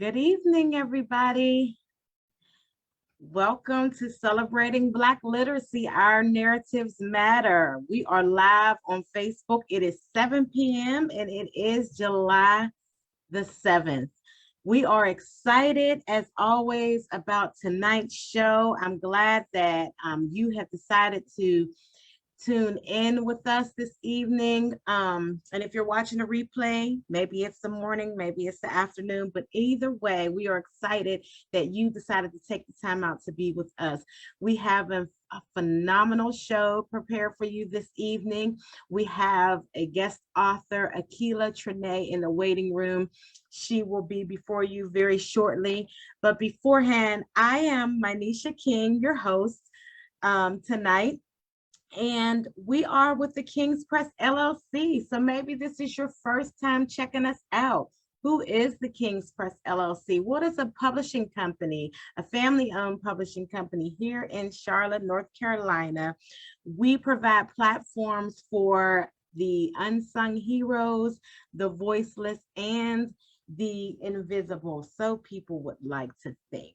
Good evening, everybody. Welcome to Celebrating Black Literacy. Our narratives matter. We are live on Facebook. It is 7 p.m. and it is July the 7th. We are excited, as always, about tonight's show. I'm glad that you have decided to tune in with us this evening. And if you're watching a replay, maybe it's the morning, maybe it's the afternoon, but either way, we are excited that you decided to take the time out to be with us. We have a phenomenal show prepared for you this evening. We have a guest author, Akilah Trinay, in the waiting room. She will be before you very shortly. But beforehand, I am Mynisha King, your host tonight. And we are with the King's Press LLC. So maybe this is your first time checking us out. Who is the King's Press LLC? What is a publishing company, a family-owned publishing company here in Charlotte, North Carolina? We provide platforms for the unsung heroes, the voiceless, and the invisible, so people would like to think.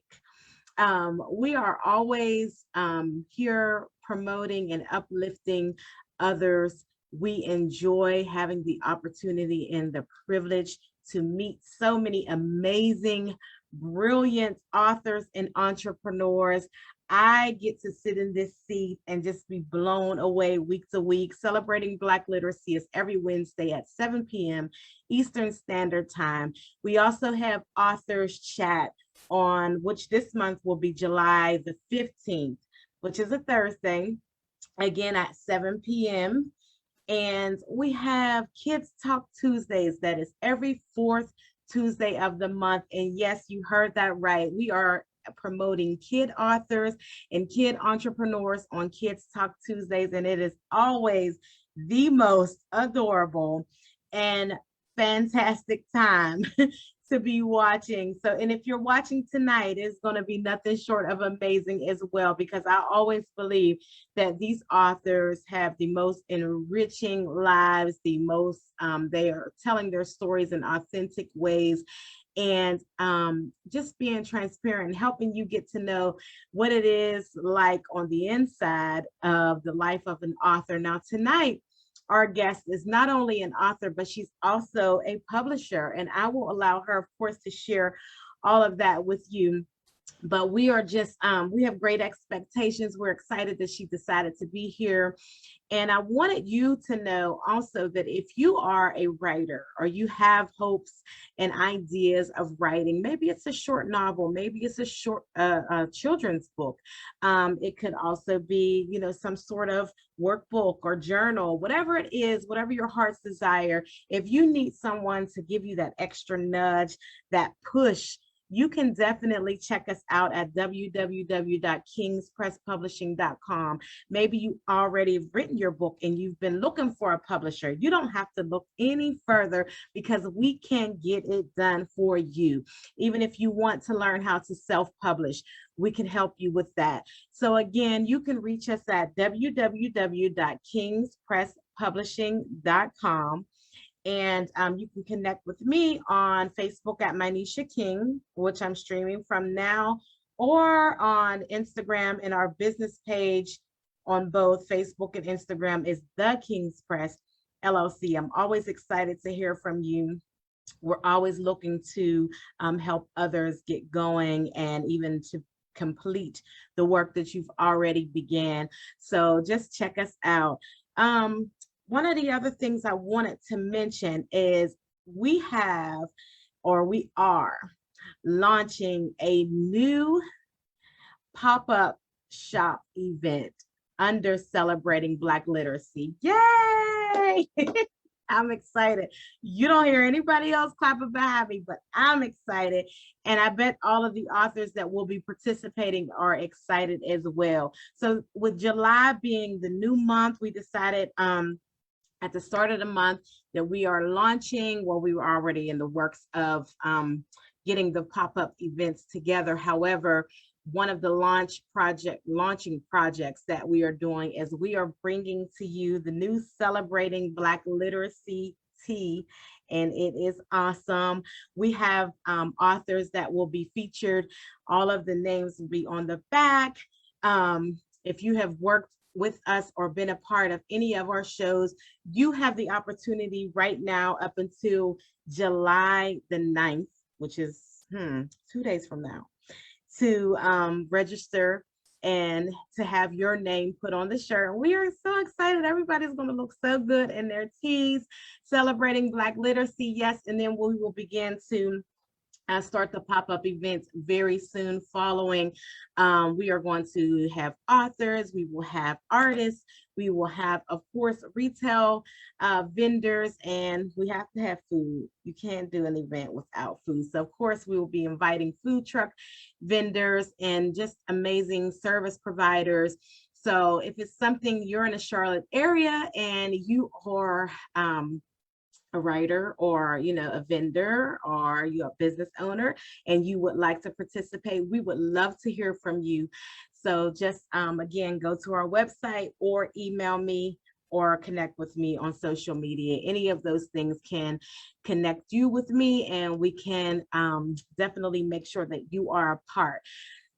We are always here promoting and uplifting others. We enjoy having the opportunity and the privilege to meet so many amazing, brilliant authors and entrepreneurs. I get to sit in this seat and just be blown away week to week. Celebrating Black Literacy is every Wednesday at 7 p.m. Eastern Standard Time. We also have Authors Chat on which this month will be July the 15th, which is a Thursday, again at 7 p.m. And we have Kids Talk Tuesdays. That is every fourth Tuesday of the month. And yes, you heard that right. We are promoting kid authors and kid entrepreneurs on Kids Talk Tuesdays. And it is always the most adorable and fantastic time to be watching. So, and if you're watching tonight, it's going to be nothing short of amazing as well, because I always believe that these authors have the most enriching lives, the most, they are telling their stories in authentic ways, and just being transparent and helping you get to know what it is like on the inside of the life of an author. Now, tonight, our guest is not only an author, but she's also a publisher. And I will allow her, of course, to share all of that with you. But we are just, we have great expectations. We're excited that she decided to be here. And I wanted you to know also that if you are a writer or you have hopes and ideas of writing, maybe it's a short novel, maybe it's a short children's book. It could also be, you know, some sort of workbook or journal, whatever it is, whatever your heart's desire. If you need someone to give you that extra nudge, that push, you can definitely check us out at www.kingspresspublishing.com. Maybe you already have written your book and you've been looking for a publisher. You don't have to look any further, because we can get it done for you. Even if you want to learn how to self-publish, we can help you with that. So again, you can reach us at www.kingspresspublishing.com. And you can connect with me on Facebook at Mynisha King, which I'm streaming from now, or on Instagram. And our business page on both Facebook and Instagram is The King's Press LLC. I'm always excited to hear from you. We're always looking to help others get going and even to complete the work that you've already began. So just check us out. One of the other things I wanted to mention is we have, or we are launching a new pop-up shop event under Celebrating Black Literacy. Yay! I'm excited. You don't hear anybody else clapping behind me, but I'm excited. And I bet all of the authors that will be participating are excited as well. So with July being the new month, we decided at the start of the month that we are launching, well, we were already in the works of getting the pop-up events together. However, one of the launching projects that we are doing is we are bringing to you the new Celebrating Black Literacy tea, and it is awesome. We have authors that will be featured. All of the names will be on the back. If you have worked with us or been a part of any of our shows, you have the opportunity right now up until July the 9th, which is 2 days from now, to register and to have your name put on the shirt. We are so excited. Everybody's going to look so good in their tees, celebrating Black literacy. Yes, and then we will begin to start the pop-up events very soon following. We are going to have authors, we will have artists, we will have, of course, retail vendors, and we have to have food. You can't do an event without food. So of course, we will be inviting food truck vendors and just amazing service providers. So if it's something you're in the Charlotte area and you are a writer or a vendor or you're a business owner and you would like to participate, we would love to hear from you. So just again, go to our website or email me or connect with me on social media. Any of those things can connect you with me, and we can definitely make sure that you are a part.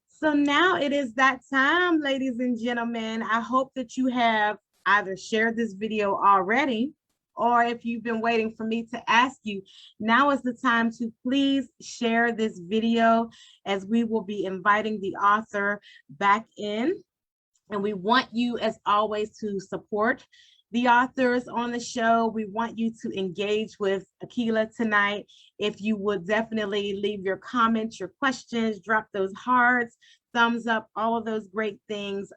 So now it is that time, ladies and gentlemen. I hope that you have either shared this video already, or if you've been waiting for me to ask you, now is the time to please share this video, as we will be inviting the author back in. And we want you, as always, to support the authors on the show. We want you to engage with Akilah tonight. If you would definitely leave your comments, your questions, drop those hearts, thumbs up, all of those great things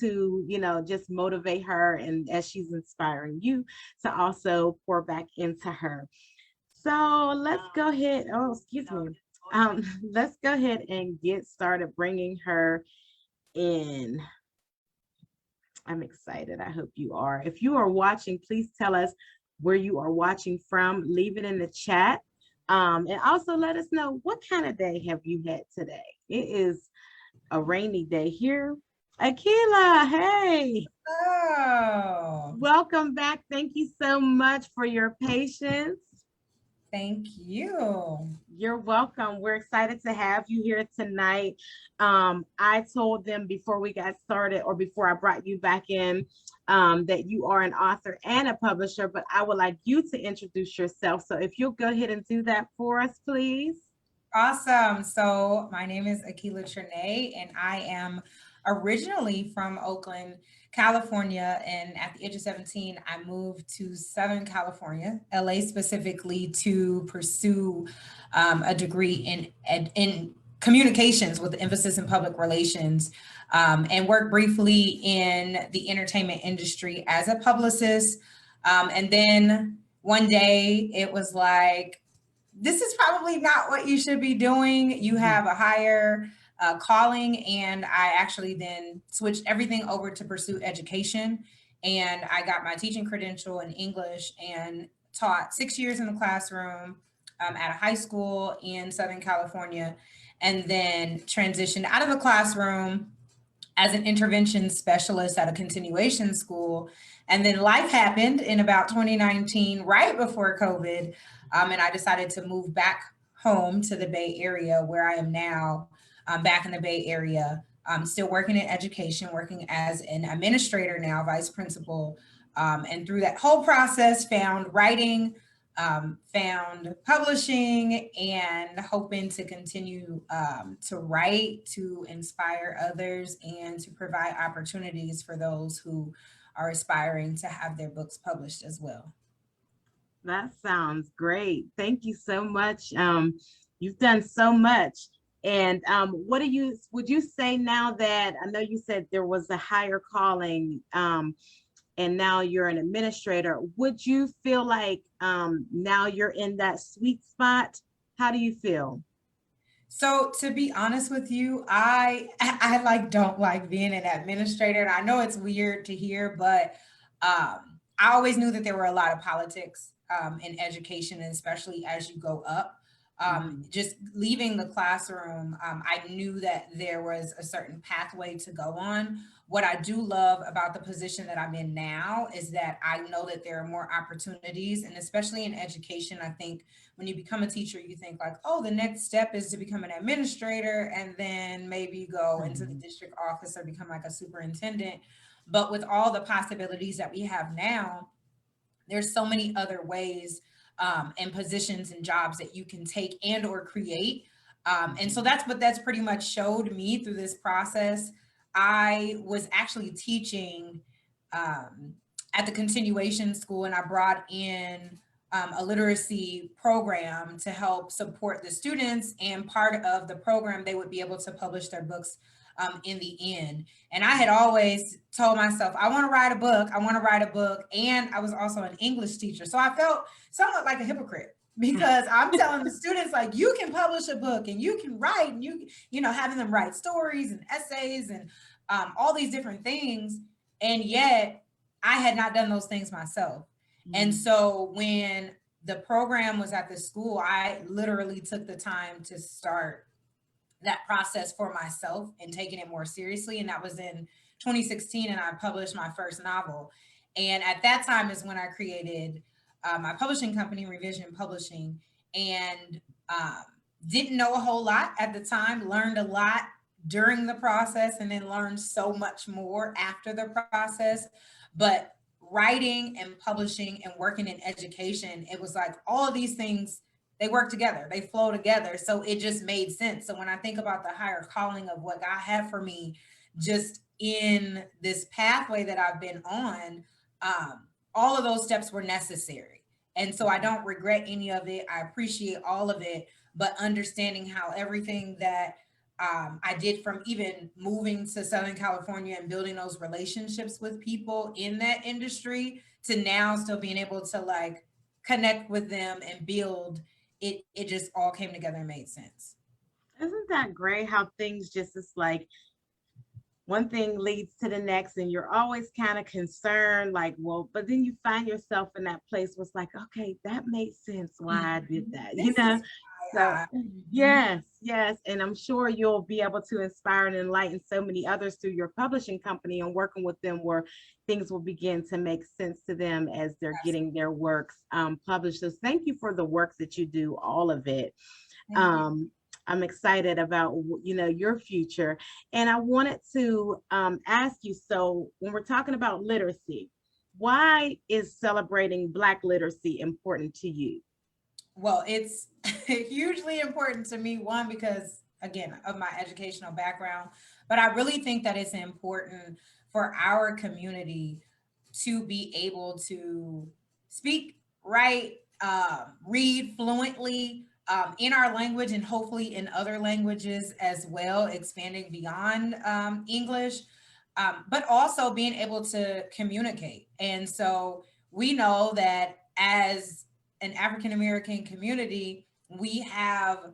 to just motivate her, and as she's inspiring you to also pour back into her. So let's go ahead. Oh, excuse me. Let's go ahead and get started bringing her in. I'm excited. I hope you are. If you are watching, please tell us where you are watching from. Leave it in the chat. And also let us know, what kind of day have you had today? It is a rainy day here. Akilah, hey. Oh, Welcome back. Thank you so much for your patience. thank you. You're welcome. We're excited to have you here tonight. I told them before we got started, or before I brought you back in, that you are an author and a publisher, but I would like you to introduce yourself. So if you'll go ahead and do that for us, please. Awesome. So my name is Akilah Trinay, and I am originally from Oakland, California. And at the age of 17, I moved to Southern California, LA specifically, to pursue a degree in communications with emphasis in public relations, and worked briefly in the entertainment industry as a publicist. And then one day it was like, this is probably not what you should be doing. You have a higher calling. And I actually then switched everything over to pursue education. And I got my teaching credential in English and taught 6 years in the classroom at a high school in Southern California, and then transitioned out of the classroom as an intervention specialist at a continuation school. And then life happened in about 2019, right before COVID. And I decided to move back home to the Bay Area, where I am now, back in the Bay Area. I'm still working in education, working as an administrator now, vice principal. And through that whole process, found writing, found publishing, and hoping to continue to write, to inspire others, and to provide opportunities for those who are aspiring to have their books published as well. That sounds great. Thank you so much. You've done so much. And would you say, now that I know you said there was a higher calling, and now you're an administrator, would you feel like now you're in that sweet spot? How do you feel? So to be honest with you, I like don't like being an administrator. And I know it's weird to hear, but I always knew that there were a lot of politics in education, and especially as you go up. Just leaving the classroom, I knew that there was a certain pathway to go on. What I do love about the position that I'm in now is that I know that there are more opportunities, and especially in education, I think when you become a teacher, you think like, oh, the next step is to become an administrator, and then maybe go into the district office or become like a superintendent. But with all the possibilities that we have now, there's so many other ways and positions and jobs that you can take and or create. And so that's pretty much showed me through this process. I was actually teaching at the continuation school, and I brought in a literacy program to help support the students. And part of the program, they would be able to publish their books in the end. And I had always told myself, I want to write a book. I want to write a book. And I was also an English teacher. So I felt somewhat like a hypocrite because I'm telling the students, like, you can publish a book and you can write, and having them write stories and essays and all these different things. And yet I had not done those things myself. And so when the program was at the school, I literally took the time to start that process for myself and taking it more seriously. And that was in 2016, and I published my first novel. And at that time is when I created my publishing company, Revision Publishing, and didn't know a whole lot at the time, learned a lot during the process, and then learned so much more after the process. But writing and publishing and working in education, it was like all of these things, they work together, they flow together. So it just made sense. So when I think about the higher calling of what God had for me, just in this pathway that I've been on, all of those steps were necessary. And so I don't regret any of it. I appreciate all of it, but understanding how everything that I did, from even moving to Southern California and building those relationships with people in that industry, to now still being able to like connect with them and build it, it just all came together and made sense. Isn't that great how things just is like one thing leads to the next, and you're always kind of concerned, like, well, but then you find yourself in that place where it's like, okay, that makes sense why I did that, you This know? is So, why yes, yes. And I'm sure you'll be able to inspire and enlighten so many others through your publishing company and working with them, where things will begin to make sense to them as they're getting their works published. So, thank you for the work that you do, all of it. Thank you. I'm excited about your future, and I wanted to ask you. So, when we're talking about literacy, why is celebrating Black literacy important to you? Well, it's hugely important to me, one, because again, of my educational background, but I really think that it's important for our community to be able to speak, write, read fluently in our language, and hopefully in other languages as well, expanding beyond English, but also being able to communicate. And so we know that as an African American community, we have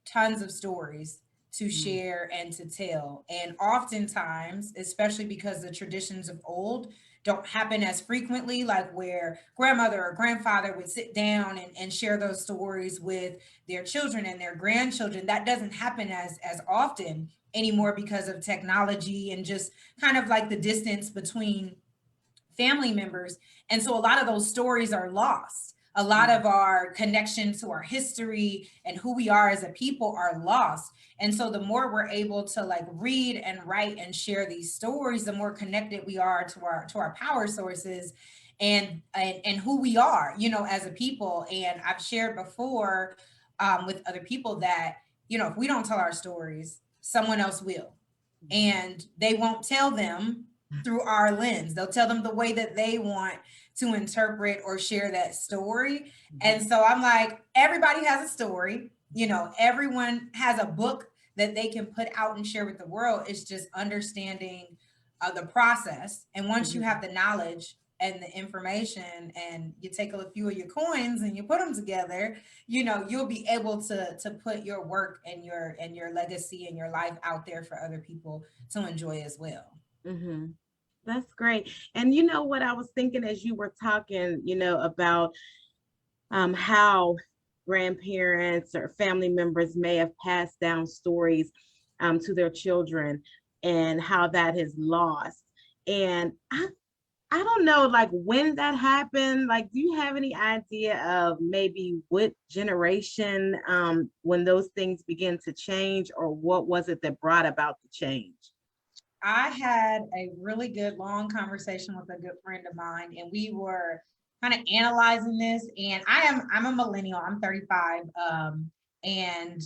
tons of stories to Mm, share and to tell. And oftentimes, especially because the traditions of old don't happen as frequently, like where grandmother or grandfather would sit down and share those stories with their children and their grandchildren, that doesn't happen as often anymore because of technology and just kind of like the distance between family members. And so a lot of those stories are lost. A lot mm, of our connection to our history and who we are as a people are lost. And so the more we're able to like read and write and share these stories, the more connected we are to our power sources and who we are, as a people. And I've shared before with other people that, if we don't tell our stories, someone else will, and they won't tell them through our lens. They'll tell them the way that they want to interpret or share that story. And mhm, so I'm like, everybody has a story, everyone has a book that they can put out and share with the world. It's just understanding the process. And once you mhm, have the knowledge and the information, and you take a few of your coins and you put them together, you'll be able to put your work and your legacy and your life out there for other people to enjoy as well. mhm. That's great. And you know what I was thinking as you were talking, about how grandparents or family members may have passed down stories to their children and how that is lost. And I don't know, like when that happened. Like, do you have any idea of maybe what generation when those things begin to change, or what was it that brought about the change? I had a really good long conversation with a good friend of mine, and we were kind of analyzing this. And I'm a millennial. I'm 35, and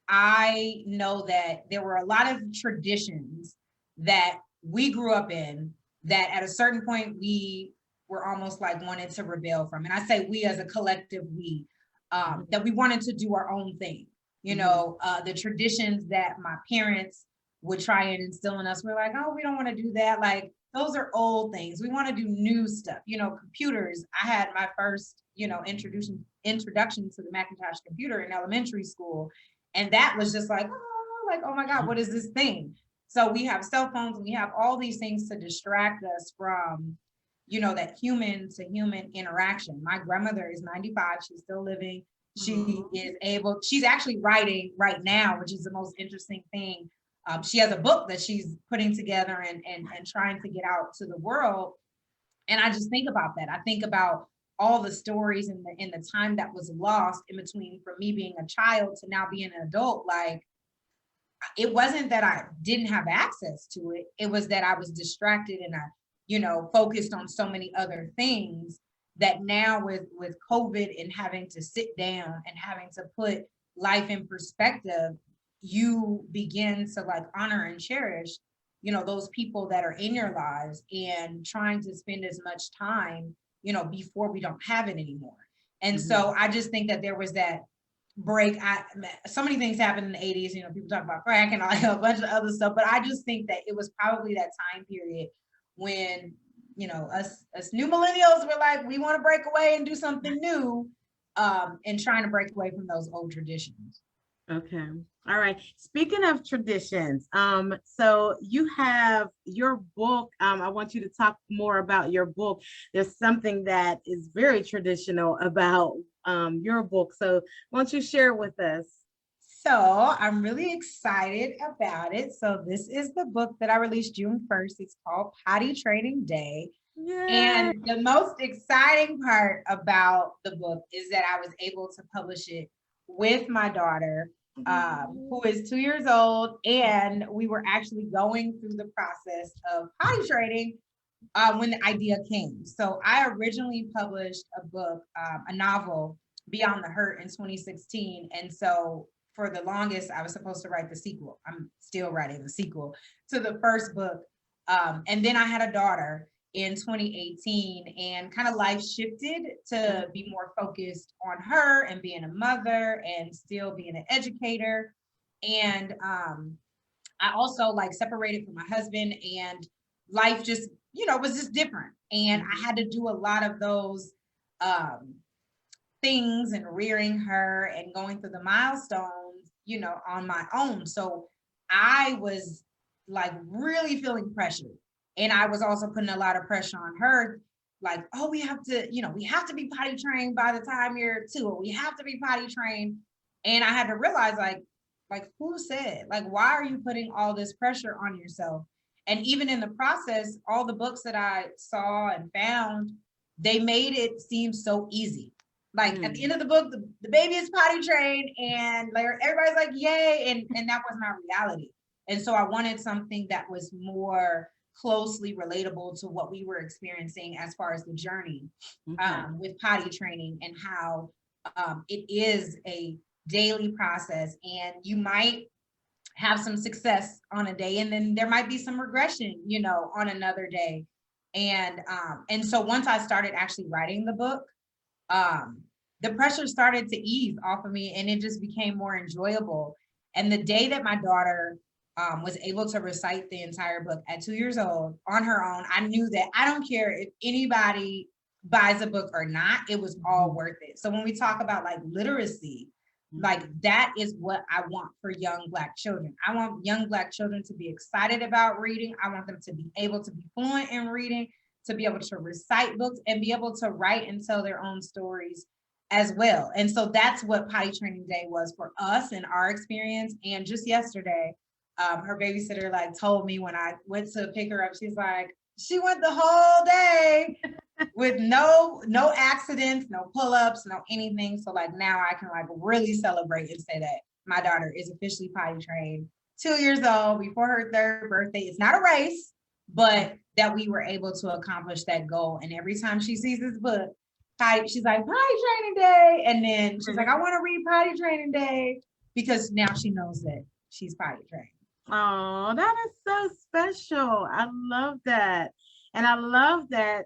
I know that there were a lot of traditions that we grew up in that at a certain point we were almost like wanted to rebel from. And I say we as a collective, that we wanted to do our own thing. You know, the traditions that my parents would try and instill in us, we're like, oh, we don't want to do that. Like, those are old things. We want to do new stuff. You know, computers. I had my first, introduction to the Macintosh computer in elementary school. And that was just like, oh my God, what is this thing? So we have cell phones and we have all these things to distract us from, that human to human interaction. My grandmother is 95. She's still living. She's actually writing right now, which is the most interesting thing. She has a book that she's putting together and trying to get out to the world. And I just think about that. I think about all the stories and the time that was lost in between from me being a child to now being an adult. Like, it wasn't that I didn't have access to it. It was that I was distracted and I, focused on so many other things that now with COVID and having to sit down and having to put life in perspective, you begin to like honor and cherish, those people that are in your lives and trying to spend as much time, before we don't have it anymore. And so I just think that there was that break. So many things happened in the 80s, people talk about crack and like a bunch of other stuff, but I just think that it was probably that time period when, us new millennials were like, we want to break away and do something new, and trying to break away from those old traditions. Okay. All right. Speaking of traditions, so you have your book. I want you to talk more about your book. There's something that is very traditional about your book. So why don't you share with us? So I'm really excited about it. So this is the book that I released June 1st. It's called Potty-Training Day. Yeah. And the most exciting part about the book is that I was able to publish it with my daughter, who is 2 years old. And we were actually going through the process of potty training when the idea came. So I originally published a book, a novel, Beyond the Hurt, in 2016. And so for the longest, I was supposed to write the sequel. I'm still writing the sequel to the first book. And then I had a daughter in 2018, and kind of life shifted to be more focused on her and being a mother and still being an educator. And I also like separated from my husband, and life just, was just different. And I had to do a lot of those um, things and rearing her and going through the milestones, on my own. So I was like really feeling pressure. And I was also putting a lot of pressure on her, like, oh, we have to be potty trained by the time you're 2, or we have to be potty trained. And I had to realize, like who said, like, why are you putting all this pressure on yourself? And even in the process, all the books that I saw and found, they made it seem so easy. Like at the end of the book, the baby is potty trained and like everybody's like, yay. And that was not reality. And so I wanted something that was more closely relatable to what we were experiencing as far as the journey with potty training, and how it is a daily process, and you might have some success on a day and then there might be some regression, on another day. And so once I started actually writing the book, the pressure started to ease off of me, and it just became more enjoyable. And the day that my daughter was able to recite the entire book at 2 years old on her own, I knew that I don't care if anybody buys a book or not, it was all worth it. So when we talk about like literacy, like that is what I want for young Black children. I want young Black children to be excited about reading. I want them to be able to be fluent in reading, to be able to recite books and be able to write and tell their own stories as well. And so that's what Potty Training Day was for us and our experience. And just yesterday, her babysitter like told me when I went to pick her up, she's like, she went the whole day with no accidents, no pull-ups, no anything. So like now I can like really celebrate and say that my daughter is officially potty trained, 2 years old, before her 3rd birthday. It's not a race, but that we were able to accomplish that goal. And every time she sees this book, she's like, Potty Training Day. And then she's like, I want to read Potty Training Day, because now she knows that she's potty trained. Oh, that is so special. I love that. And I love that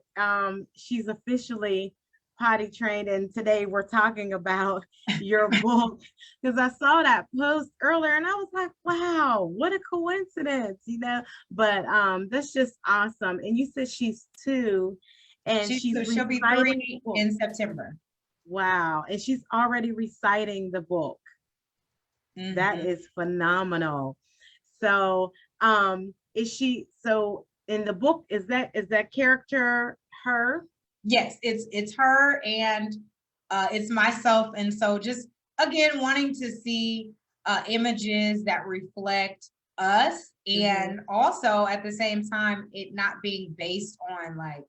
she's officially potty trained. And today we're talking about your book, because I saw that post earlier and I was like, wow, what a coincidence, you know? But that's just awesome. And you said she's 2 and she'll be 3 in September. Wow. And she's already reciting the book. Mm-hmm. That is phenomenal. So is she, so in the book, is that character her? Yes, it's her, and it's myself. And so just again wanting to see images that reflect us, and also at the same time it not being based on like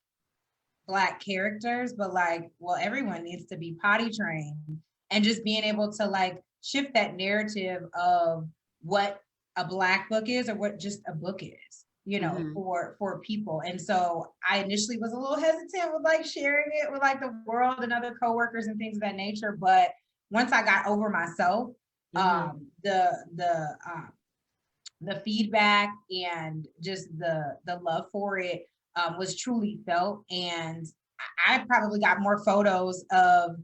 Black characters, but like, well, everyone needs to be potty trained, and just being able to like shift that narrative of what a Black book is, or what just a book is, you know, for people. And so I initially was a little hesitant with like sharing it with like the world and other coworkers and things of that nature. But once I got over myself, the feedback and just the love for it was truly felt. And I probably got more photos of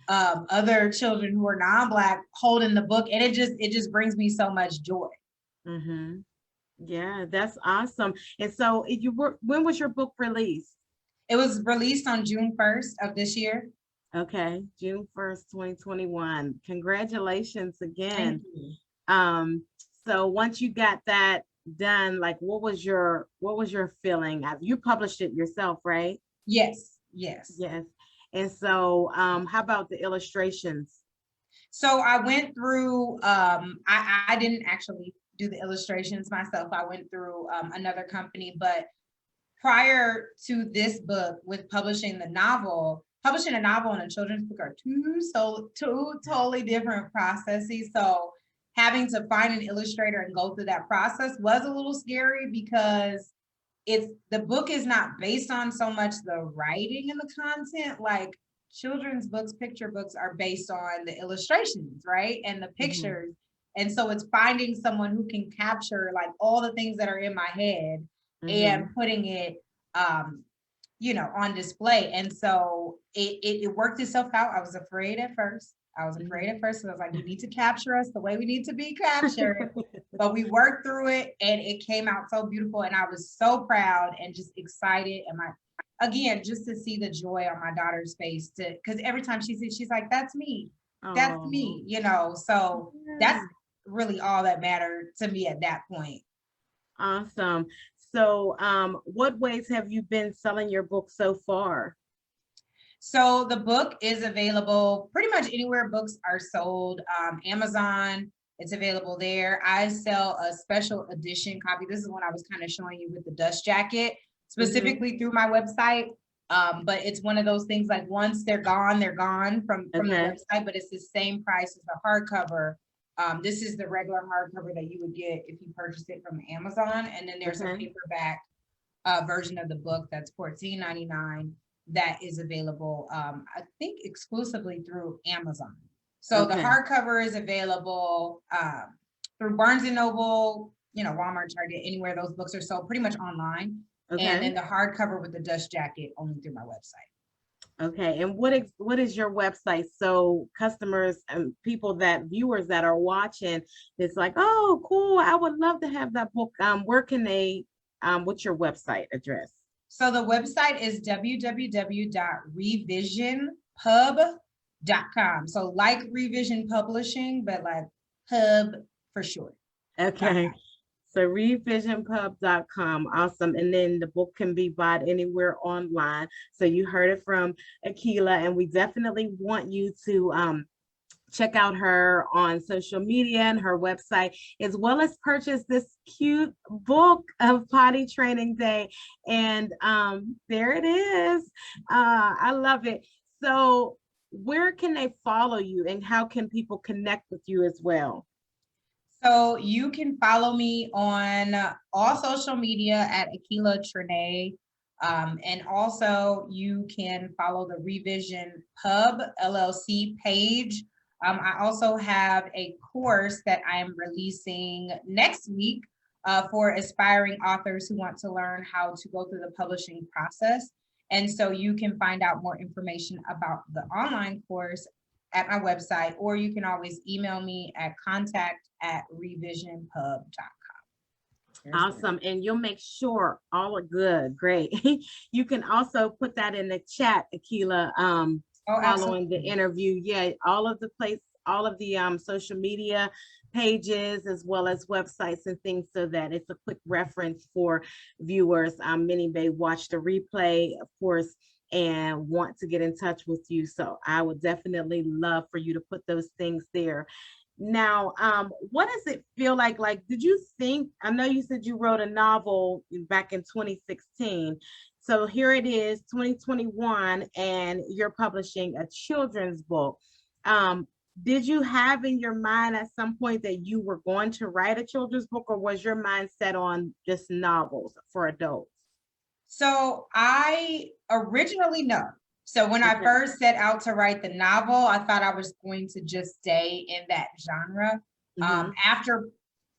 other children who are non-Black holding the book, and it just brings me so much joy. Yeah, that's awesome. And so when was your book released? It was released on June 1st of this year. Okay, June 1st, 2021. Congratulations again. So once you got that done, like what was your feeling? You published it yourself, right? Yes. And so how about the illustrations? So I went through, I didn't actually do the illustrations myself. I went through another company, but prior to this book, with publishing a novel and a children's book are two totally different processes. So having to find an illustrator and go through that process was a little scary, because the book is not based on so much the writing and the content. Like children's books, picture books are based on the illustrations, right? And the pictures. And so it's finding someone who can capture like all the things that are in my head and putting it, on display. And so it worked itself out. I was afraid at first. I was like, you need to capture us the way we need to be captured. But we worked through it, and it came out so beautiful. And I was so proud and just excited. And again, just to see the joy on my daughter's face, because every time she sees, she's like, that's me. That's me, so that's really all that mattered to me at that point. Awesome. So what ways have you been selling your book so far? So the book is available pretty much anywhere books are sold. Amazon, it's available there. I sell a special edition copy. This is one I was kind of showing you with the dust jacket, specifically through my website. But it's one of those things, like once they're gone from the website, but it's the same price as the hardcover. This is the regular hardcover that you would get if you purchased it from Amazon. And then there's a paperback version of the book that's $14.99 that is available, I think exclusively through Amazon. So the hardcover is available through Barnes & Noble, Walmart, Target, anywhere those books are sold, pretty much online. And then the hardcover with the dust jacket only through my website. Okay. And what is your website? So customers and viewers that are watching, it's like, oh, cool, I would love to have that book. Where can they, what's your website address? So the website is www.revisionpub.com. So like Revision Publishing, but like pub for short. Okay. So readvisionpub.com. Awesome. And then the book can be bought anywhere online. So you heard it from Akilah, and we definitely want you to check out her on social media and her website, as well as purchase this cute book of Potty Training Day. And there it is. I love it. So where can they follow you, and how can people connect with you as well? So you can follow me on all social media at Akilah Trinay. And also you can follow the Revision Pub LLC page. I also have a course that I'm releasing next week for aspiring authors who want to learn how to go through the publishing process. And so you can find out more information about the online course at my website, or you can always email me at contact@revisionpub.com. Awesome. And you'll make sure all are good. Great. You can also put that in the chat, Akilah, Oh, following the absolutely. interview. Yeah, all of the social media pages, as well as websites and things, so that it's a quick reference for viewers. Many may watch the replay, of course, and want to get in touch with you. So I would definitely love for you to put those things there. Now, what does it feel like? Like, did you think, I know you said you wrote a novel back in 2016. So here it is, 2021, and you're publishing a children's book. Did you have in your mind at some point that you were going to write a children's book, or was your mind set on just novels for adults? So I originally no. So when I Okay. first set out to write the novel, I thought I was going to just stay in that genre. Mm-hmm. After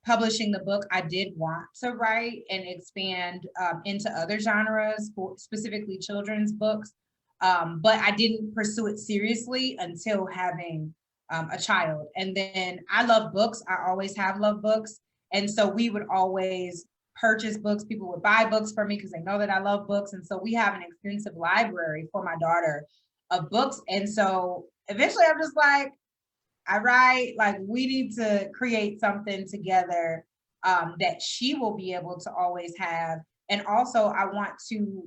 publishing the book, I did want to write and expand into other genres, for specifically children's books. But I didn't pursue it seriously until having a child. And then I love books. I always have loved books. And so we would always purchase books. People would buy books for me because they know that I love books. And so we have an extensive library for my daughter of books. And so eventually I'm just like, I write, like, we need to create something together that she will be able to always have. And also I want to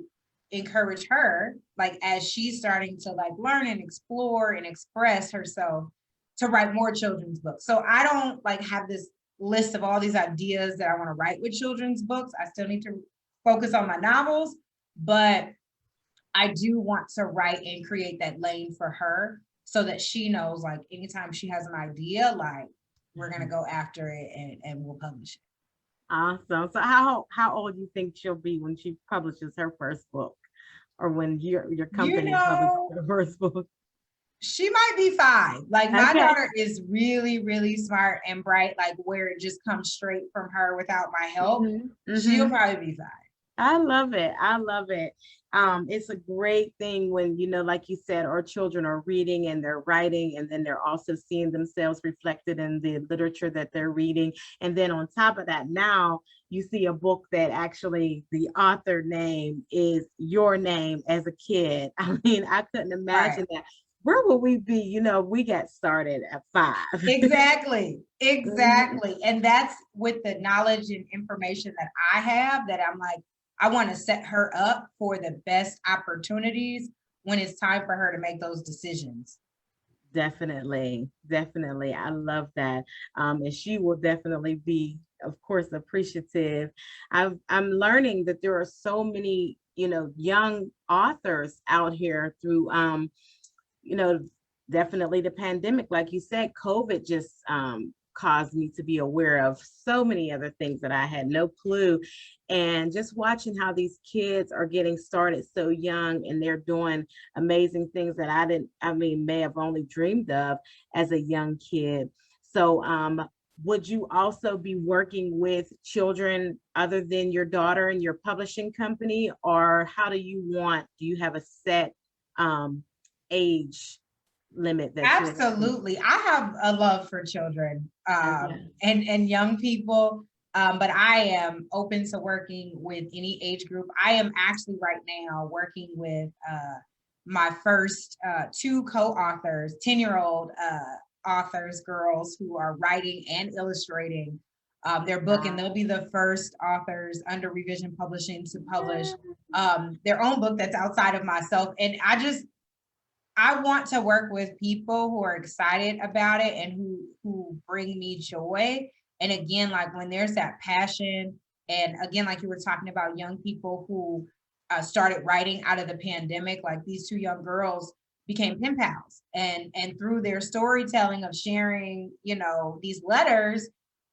encourage her, like, as she's starting to like learn and explore and express herself, to write more children's books. So I don't like have this list of all these ideas that I want to write with children's books. I still need to focus on my novels, but I do want to write and create that lane for her so that she knows, like, anytime she has an idea, like, we're going to go after it, and we'll publish it. Awesome. So how old do you think she'll be when she publishes her first book, or when your You company publishes know, her first book? she might be 5. Like, my Okay. daughter is really, really smart and bright, like where it just comes straight from her without my help. She'll probably be 5. I love it. I love it. It's a great thing when, like you said, our children are reading and they're writing, and then they're also seeing themselves reflected in the literature that they're reading. And then on top of that, now you see a book that actually the author name is your name as a kid. I mean, I couldn't imagine that. Where would we be? We got started at 5. Exactly. Mhm. Exactly. And that's with the knowledge and information that I have, that I'm like, I want to set her up for the best opportunities when it's time for her to make those decisions. Definitely, definitely. I love that. And she will definitely be, of course, appreciative. I'm learning that there are so many, young authors out here through, you know, definitely the pandemic. Like you said, COVID just caused me to be aware of so many other things that I had no clue. And just watching how these kids are getting started so young, and they're doing amazing things that may have only dreamed of as a young kid. So, would you also be working with children other than your daughter and your publishing company, or do you have a set age limit that you're working with? Absolutely. I have a love for children Okay. and young people, but I am open to working with any age group. I am actually right now working with my first 2 co-authors, 10-year-old authors, girls who are writing and illustrating their book, and they'll be the first authors under Revision Publishing to publish their own book that's outside of myself. And I want to work with people who are excited about it and who bring me joy. And again, like when there's that passion, and again, like you were talking about young people who started writing out of the pandemic, like these two young girls became pen pals, and through their storytelling of sharing, you know, these letters,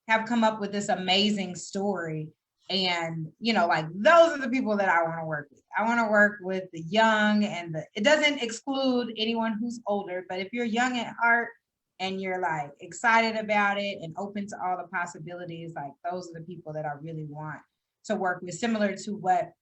have come up with this amazing story. And, you know, like those are the people that I want to work with. I want to work with the young, and it doesn't exclude anyone who's older, but if you're young at heart and you're like excited about it and open to all the possibilities, like those are the people that I really want to work with, similar to what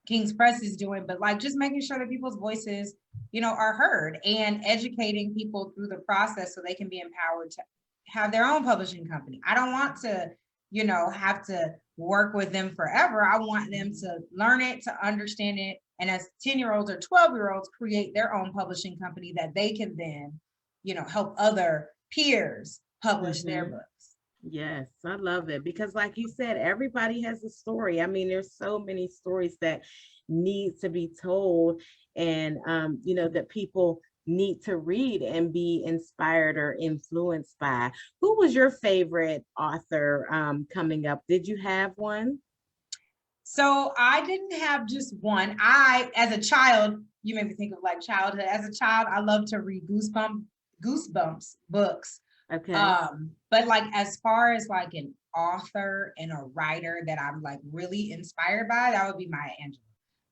King's Press is doing, but like just making sure that people's voices, you know, are heard, and educating people through the process so they can be empowered to have their own publishing company. I don't want to, you know, have to work with them forever. I want them to learn it, to understand it, and as 10-year-olds or 12-year-olds create their own publishing company that they can then, you know, help other peers publish their books. Yes, I love it because like you said, everybody has a story. I mean, there's so many stories that need to be told, and you know, that people need to read and be inspired or influenced by. Who was your favorite author coming up? Did you have one? So I didn't have just one. As a child, you made me think of like childhood. As a child, I loved to read Goosebumps books. Okay. But like as far as like an author and a writer that I'm like really inspired by, that would be Maya Angelou.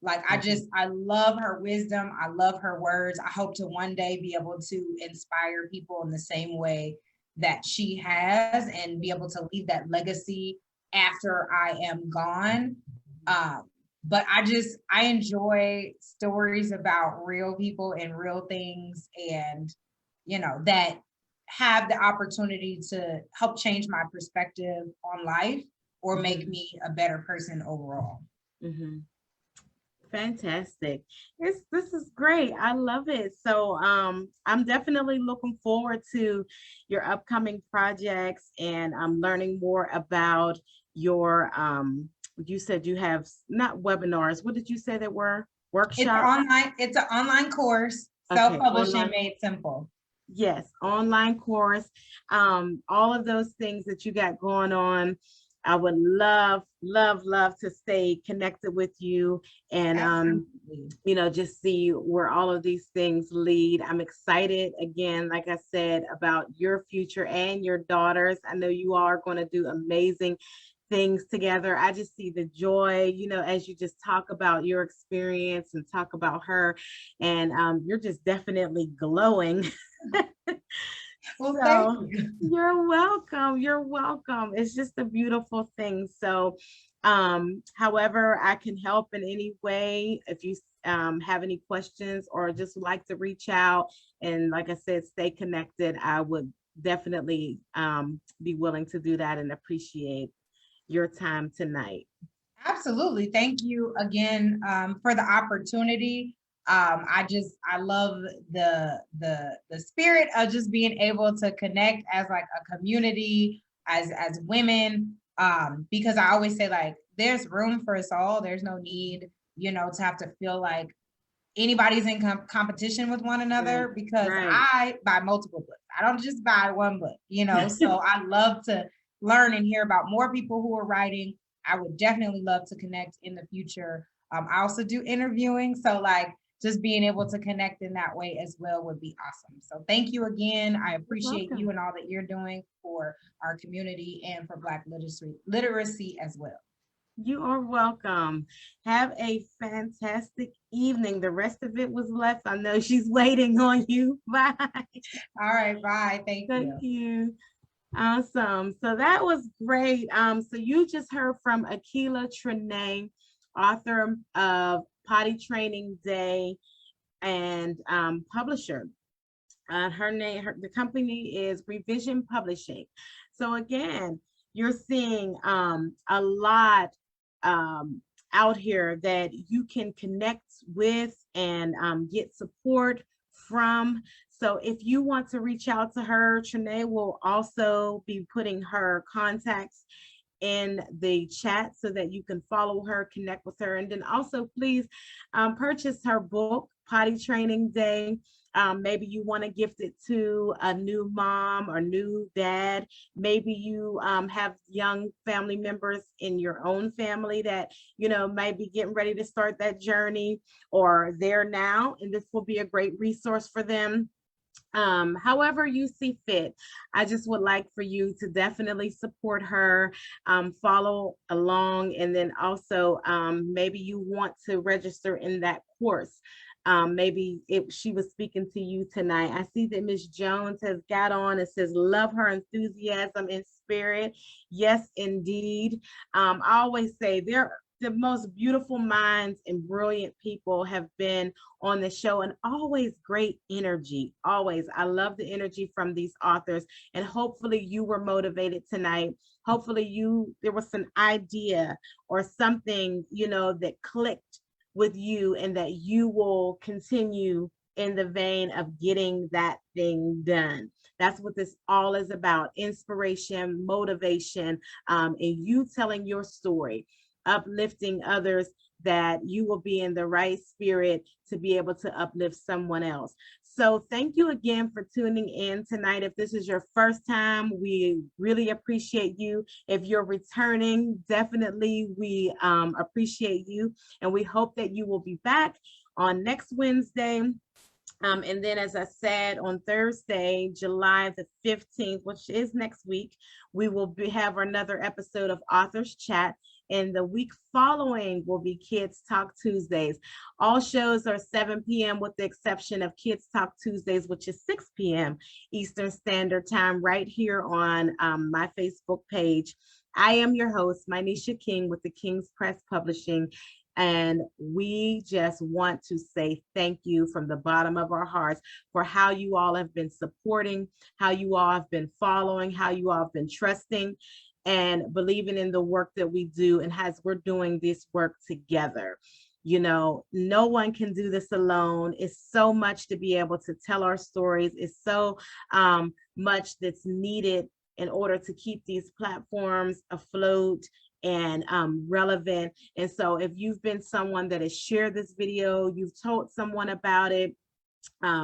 Like I love her wisdom. I love her words. I hope to one day be able to inspire people in the same way that she has, and be able to leave that legacy after I am gone. But I enjoy stories about real people and real things, and you know, that have the opportunity to help change my perspective on life or make me a better person overall. Mm-hmm. Fantastic. This is great. I love it. So I'm definitely looking forward to your upcoming projects, and I'm learning more about your you said you have not webinars. What did you say they were? Workshops? It's an online course, Okay, self-publishing online. made simple. Yes, online course. All of those things that you got going on. I would love, love, love to stay connected with you, and Absolutely. you know, just see where all of these things lead. I'm excited again, like I said, about your future and your daughters. I know you all are going to do amazing things together. I just see the joy, you know, as you just talk about your experience and talk about her, and you're just definitely glowing. Well, thank So you. you're welcome. You're welcome. It's just a beautiful thing. So, however, I can help in any way, if you have any questions or just like to reach out and, like I said, stay connected, I would definitely be willing to do that and appreciate your time tonight. Absolutely. Thank you again for the opportunity. I love the spirit of just being able to connect as like a community, as women, because I always say like there's room for us all. There's no need, you know, to have to feel like anybody's in competition with one Right, another, because right. I buy multiple books. I don't just buy one book, you know. So I love to learn and hear about more people who are writing. I would definitely love to connect in the future. I also do interviewing, so like just being able to connect in that way as well would be awesome. So thank you again. I You're appreciate you welcome. and all that you're doing for our community and for Black literacy as well. You are welcome. Have a fantastic evening. The rest of it was left. I know she's waiting on you. Bye. All right, bye. Thank Thank you. you. Awesome. So that was great. So you just heard from Akilah Trinay, author of Potty Training Day and publisher. The company is Revision Publishing. So again, you're seeing a lot out here that you can connect with and get support from. So if you want to reach out to her, Trinay will also be putting her contacts in the chat so that you can follow her, connect with her, and then also please purchase her book, Potty Training Day. Maybe you want to gift it to a new mom or new dad. Maybe you have young family members in your own family that, might be getting ready to start that journey or there now, and this will be a great resource for them. However you see fit. I just would like for you to definitely support her, follow along, and then also maybe you want to register in that course. Maybe if she was speaking to you tonight. I see that Miss Jones has got on. It says, love her enthusiasm in spirit. Yes, indeed. I always say the most beautiful minds and brilliant people have been on the show, and always great energy. Always. I love the energy from these authors, and hopefully you were motivated tonight. Hopefully there was an idea or something, that clicked with you, and that you will continue in the vein of getting that thing done. That's what this all is about: inspiration, motivation, and you telling your story, uplifting others, that you will be in the right spirit to be able to uplift someone else. So thank you again for tuning in tonight. If this is your first time, we really appreciate you. If you're returning, definitely we appreciate you. And we hope that you will be back on next Wednesday. And then, as I said, on Thursday, July the 15th, which is next week, we will have another episode of Authors Chat. And the week following will be Kids Talk Tuesdays. All shows are 7 p.m. with the exception of Kids Talk Tuesdays, which is 6 p.m. Eastern Standard Time, right here on my Facebook page. I am your host, Mynisha King, with the King's Press Publishing. And we just want to say thank you from the bottom of our hearts for how you all have been supporting, how you all have been following, how you all have been trusting and believing in the work that we do, and as we're doing this work together. No one can do this alone. It's so much to be able to tell our stories. It's so much that's needed in order to keep these platforms afloat and relevant. And so if you've been someone that has shared this video, you've told someone about it,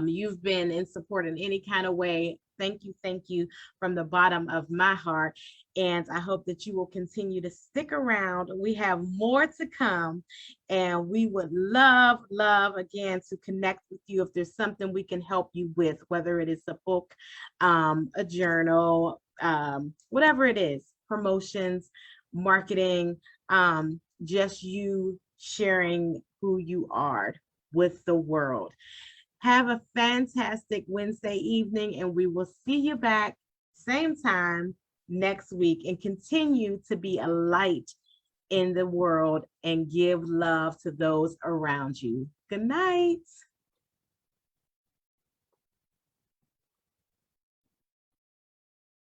you've been in support in any kind of way, thank you from the bottom of my heart. And I hope that you will continue to stick around. We have more to come, and we would love again to connect with you if there's something we can help you with, whether it is a book, a journal, whatever it is, promotions, marketing, just you sharing who you are with the world. Have a fantastic Wednesday evening, and we will see you back same time next week, and continue to be a light in the world and give love to those around you. Good night.